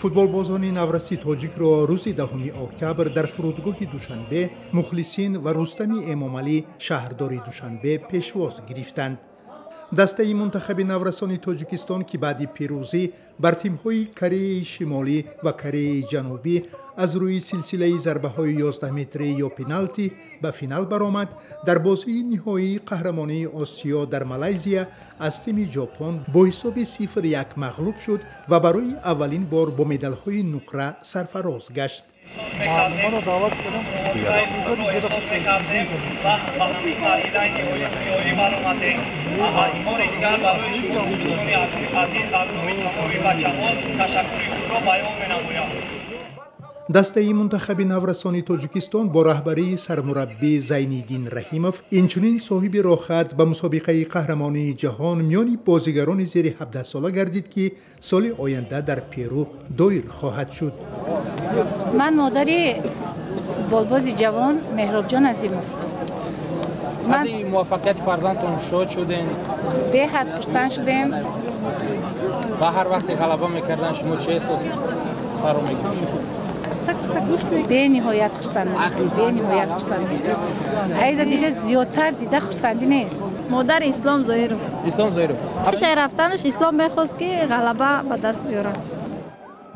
футболбозони навраси тоҷикро рӯзи 10 октябр дар фурудгоҳи Душанбе Мухлисин ва Рустами Эмомалӣ шаҳрдори Душанбе пешвоз гирифтанд. дастаи мунтахаби наврасони Тоҷикистон ки баъди пирӯзӣ бар тимҳои Кореяи Шимолӣ ва Кореяи Ҷанубӣ аз рӯи силсилаи зарбаҳои 11-метрӣ ё пеналти ба финал баромад, дар бозии ниҳоии қаҳрамонии Осиё дар Малайзия аз тими Ҷопон бо ҳисоби 0-1 мағлуб шуд ва барои аввалин бор бо медалҳои нуқра сарфароз гашт. дастаи мунтахаби наврасони Тоҷикистон бо раҳбарии сармураббӣ Зайниддин Раҳимов инчунин соҳиби рохат ба мусобиқаи қаҳрамонии ҷаҳон миёни бозигарони зери 17 сола гардид, ки соли оянда дар Перу доир хоҳад шуд. ман модари футболбози ҷавон Меҳробҷон Азимов. аз муваффақияти фарзандтон шод шудем? беҳад хурсанд шудем. ва ҳар вақте ғалаба мекардан шумо чӣ эҳсос фаро мекашид? бениҳоят хурсанд шудем. бениҳоят хурсанд шудем. айда дига зиёдтар дида хурсандӣ нест. модар Ислом Зоиров. Ислом Зоиров. пешаи рафтанаш Ислом мехост ки ғалаба ба даст биёрад.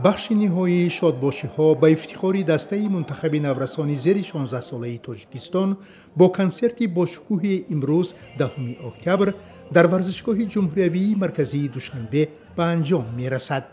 бахши ниҳоии шодбошиҳо ба ифтихори дастаи мунтахаби наврасони зери 16 солаи Тоҷикистон бо консерти бошукӯҳи имрӯз 10 октябр дар варзишгоҳи ҷумҳуриявии марказии Душанбе ба анҷом мерасад.